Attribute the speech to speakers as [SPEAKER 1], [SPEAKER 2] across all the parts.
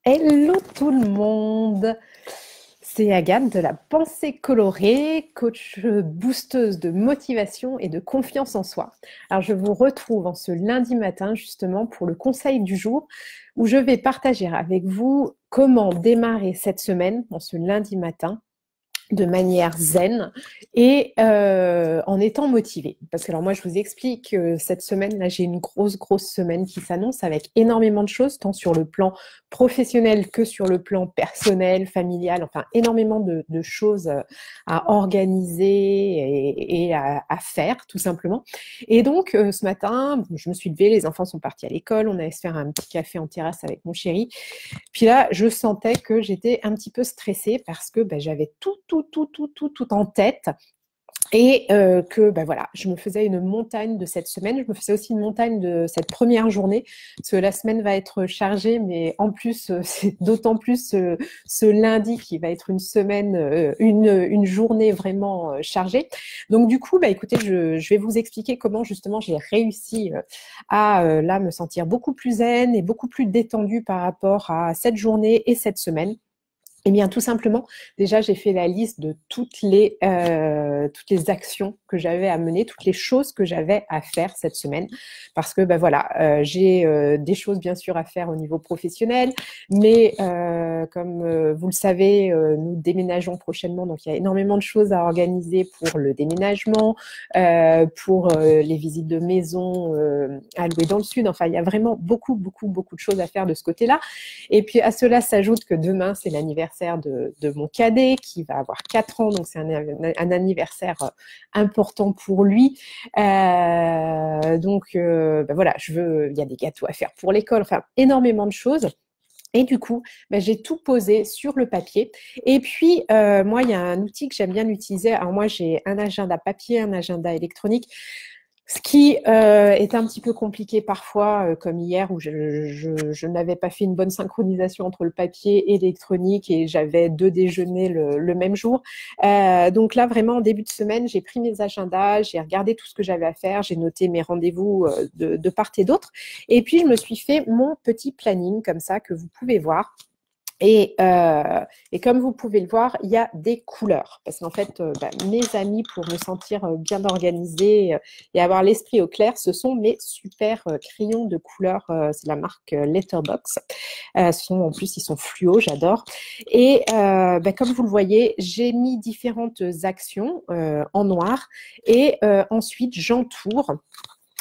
[SPEAKER 1] Hello tout le monde, c'est Agathe de la Pensée Colorée, coach boosteuse de motivation et de confiance en soi. Alors je vous retrouve en ce lundi matin justement pour le conseil du jour où je vais partager avec vous comment démarrer cette semaine en ce lundi matin de manière zen et en étant motivée. Parce que alors moi, je vous explique que cette semaine-là, j'ai une grosse semaine qui s'annonce avec énormément de choses, tant sur le plan professionnel que sur le plan personnel, familial, enfin énormément de choses à organiser et à faire, tout simplement. Et donc, ce matin, je me suis levée, les enfants sont partis à l'école, on allait se faire un petit café en terrasse avec mon chéri. Puis là, je sentais que j'étais un petit peu stressée parce que j'avais tout en tête et que voilà, je me faisais une montagne de cette semaine. Je me faisais aussi une montagne de cette première journée parce que la semaine va être chargée, mais en plus, c'est d'autant plus ce lundi qui va être une semaine, une journée vraiment chargée. Donc du coup, écoutez, je vais vous expliquer comment justement j'ai réussi à là me sentir beaucoup plus zen et beaucoup plus détendue par rapport à cette journée et cette semaine. Eh bien, tout simplement, déjà, j'ai fait la liste de toutes les actions que j'avais à mener, toutes les choses que j'avais à faire cette semaine. Parce que, voilà, j'ai des choses, bien sûr, à faire au niveau professionnel. Mais comme vous le savez, nous déménageons prochainement. Donc, il y a énormément de choses à organiser pour le déménagement, pour les visites de maison à louer dans le sud. Enfin, il y a vraiment beaucoup de choses à faire de ce côté-là. Et puis, à cela s'ajoute que demain, c'est l'anniversaire de mon cadet qui va avoir 4 ans, donc c'est un anniversaire important pour lui. Donc, voilà, il y a des gâteaux à faire pour l'école, enfin, énormément de choses. Et du coup, j'ai tout posé sur le papier. Et puis, moi, il y a un outil que j'aime bien utiliser. Alors moi, j'ai un agenda papier, un agenda électronique. Ce qui est un petit peu compliqué parfois, comme hier où je n'avais pas fait une bonne synchronisation entre le papier et l'électronique et j'avais 2 déjeuners le même jour. Donc là, vraiment, en début de semaine, j'ai pris mes agendas, j'ai regardé tout ce que j'avais à faire, j'ai noté mes rendez-vous de part et d'autre. Et puis, je me suis fait mon petit planning comme ça que vous pouvez voir. Et comme vous pouvez le voir, il y a des couleurs. Parce qu'en fait, mes amis, pour me sentir bien organisée et avoir l'esprit au clair, ce sont mes super crayons de couleur. C'est la marque Letterbox. En plus, ils sont fluo, j'adore. Et comme vous le voyez, j'ai mis différentes actions en noir. Et ensuite, j'entoure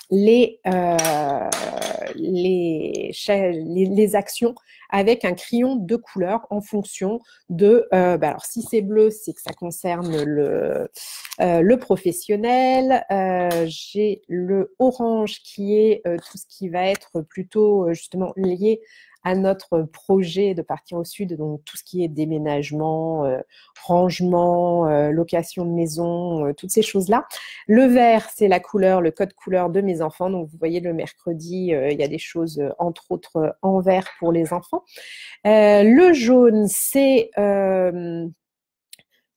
[SPEAKER 1] les actions avec un crayon de couleur en fonction de alors si c'est bleu, c'est que ça concerne le professionnel. J'ai le orange qui est tout ce qui va être plutôt justement lié à notre projet de partir au sud, donc tout ce qui est déménagement, rangement, location de maison, toutes ces choses-là. Le vert, c'est la couleur, le code couleur de mes enfants. Donc, vous voyez, le mercredi, il y a des choses, entre autres, en vert pour les enfants. Le jaune, c'est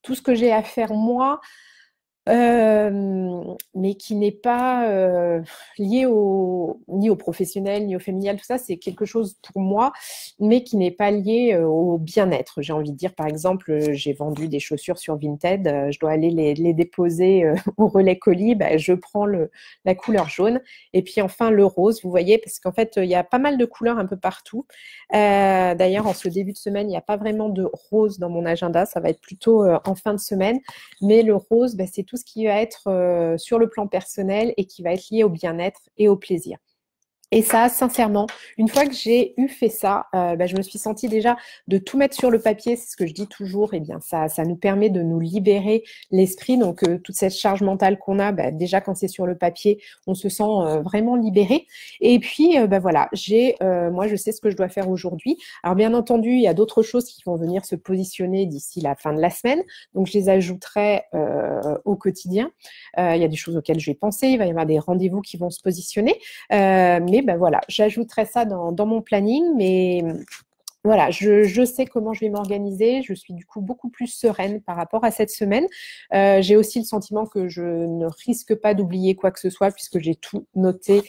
[SPEAKER 1] tout ce que j'ai à faire moi, mais qui n'est pas ni au professionnel, ni au familial, tout ça, c'est quelque chose pour moi, mais qui n'est pas lié au bien-être. J'ai envie de dire, par exemple, j'ai vendu des chaussures sur Vinted, je dois aller les déposer au relais colis, je prends la couleur jaune. Et puis enfin, le rose, vous voyez, parce qu'en fait, il y a pas mal de couleurs un peu partout. D'ailleurs, en ce début de semaine, il n'y a pas vraiment de rose dans mon agenda, ça va être plutôt en fin de semaine. Mais le rose, c'est tout ce qui va être sur le plan personnel et qui va être lié au bien-être et au plaisir. Et ça, sincèrement, une fois que j'ai fait ça, je me suis sentie déjà de tout mettre sur le papier. C'est ce que je dis toujours. Eh bien, ça nous permet de nous libérer l'esprit. Donc, toute cette charge mentale qu'on a, déjà quand c'est sur le papier, on se sent vraiment libéré. Et puis, voilà, moi, je sais ce que je dois faire aujourd'hui. Alors, bien entendu, il y a d'autres choses qui vont venir se positionner d'ici la fin de la semaine. Donc, je les ajouterai au quotidien. Il y a des choses auxquelles je vais penser. Il va y avoir des rendez-vous qui vont se positionner. Mais voilà, j'ajouterai ça dans mon planning, mais voilà, je sais comment je vais m'organiser. Je suis du coup beaucoup plus sereine par rapport à cette semaine. J'ai aussi le sentiment que je ne risque pas d'oublier quoi que ce soit puisque j'ai tout noté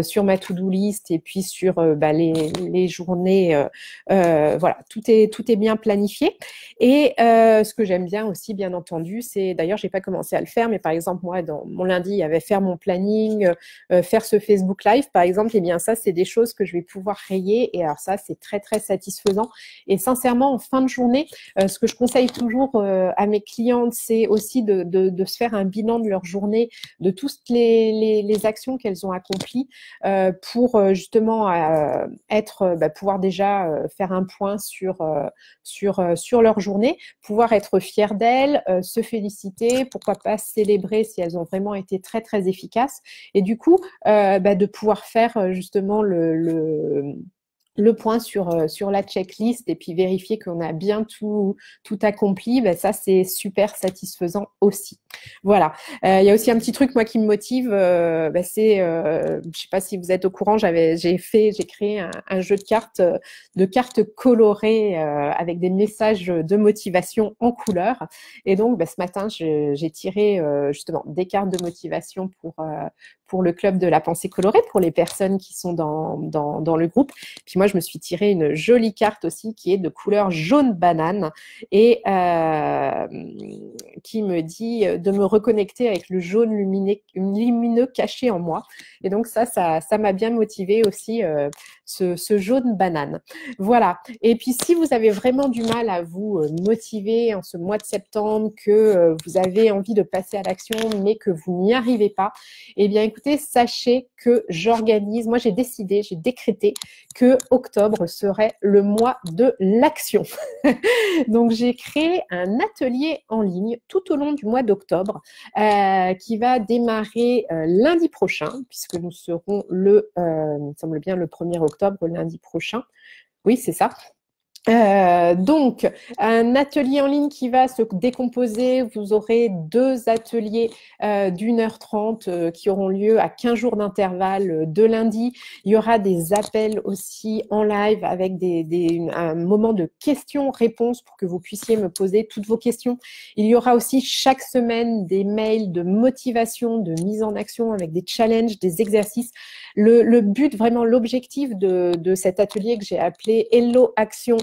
[SPEAKER 1] sur ma to-do list et puis sur les journées. Voilà, tout est bien planifié. Et ce que j'aime bien aussi, bien entendu, c'est d'ailleurs, j'ai pas commencé à le faire, mais par exemple moi, dans mon lundi, il y avait faire mon planning, faire ce Facebook Live, par exemple. Et bien ça, c'est des choses que je vais pouvoir rayer. Et alors ça, c'est très très satisfaisant. Et sincèrement, en fin de journée, ce que je conseille toujours à mes clientes, c'est aussi de se faire un bilan de leur journée, de toutes les actions qu'elles ont accomplies pour justement pouvoir déjà faire un point sur leur journée, pouvoir être fière d'elles, se féliciter, pourquoi pas célébrer si elles ont vraiment été très très efficaces. Et du coup, de pouvoir faire justement le point sur la checklist et puis vérifier qu'on a bien tout accompli, ça c'est super satisfaisant aussi. Voilà. Il y a aussi un petit truc moi qui me motive, c'est, je sais pas si vous êtes au courant, j'ai créé un jeu de cartes colorées avec des messages de motivation en couleur. Et donc ce matin j'ai tiré justement des cartes de motivation pour le club de la pensée colorée, pour les personnes qui sont dans le groupe. Puis moi, je me suis tiré une jolie carte aussi qui est de couleur jaune banane et qui me dit de me reconnecter avec le jaune lumineux caché en moi. Et donc ça m'a bien motivé aussi, ce jaune banane. Voilà. Et puis, si vous avez vraiment du mal à vous motiver en ce mois de septembre, que vous avez envie de passer à l'action, mais que vous n'y arrivez pas, eh bien, écoutez, sachez que j'organise, moi j'ai décrété que octobre serait le mois de l'action. Donc, j'ai créé un atelier en ligne tout au long du mois d'octobre qui va démarrer lundi prochain, puisque nous serons il me semble bien, le 1er octobre, lundi prochain. Oui, c'est ça. Donc, un atelier en ligne qui va se décomposer. Vous aurez 2 ateliers d'1h30 qui auront lieu à 15 jours d'intervalle de lundi. Il y aura des appels aussi en live avec un moment de questions-réponses pour que vous puissiez me poser toutes vos questions. Il y aura aussi chaque semaine des mails de motivation, de mise en action avec des challenges, des exercices. Le but, vraiment l'objectif de cet atelier que j'ai appelé Hello Action,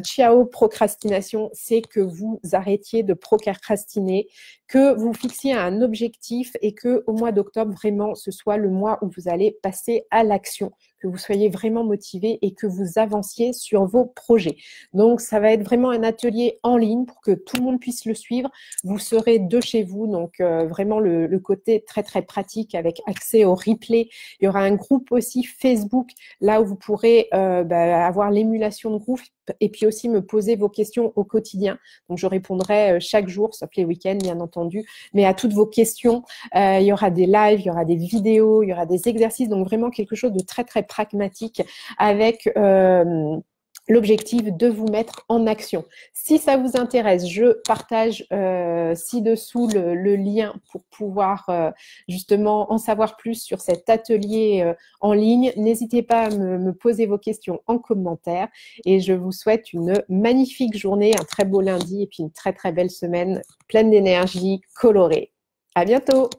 [SPEAKER 1] ciao procrastination, c'est que vous arrêtiez de procrastiner, que vous fixiez un objectif et que au mois d'octobre, vraiment, ce soit le mois où vous allez passer à l'action, que vous soyez vraiment motivé et que vous avanciez sur vos projets. Donc, ça va être vraiment un atelier en ligne pour que tout le monde puisse le suivre. Vous serez de chez vous, donc vraiment le côté très, très pratique avec accès au replay. Il y aura un groupe aussi Facebook, là où vous pourrez avoir l'émulation de groupe et puis aussi me poser vos questions au quotidien. Donc, je répondrai chaque jour, sauf les week-ends, bien entendu, mais à toutes vos questions. Il y aura des lives, il y aura des vidéos, il y aura des exercices. Donc, vraiment quelque chose de très, très pragmatique avec l'objectif de vous mettre en action. Si ça vous intéresse, je partage ci-dessous le lien pour pouvoir justement en savoir plus sur cet atelier en ligne. N'hésitez pas à me poser vos questions en commentaire et je vous souhaite une magnifique journée, un très beau lundi et puis une très très belle semaine pleine d'énergie, colorée. À bientôt!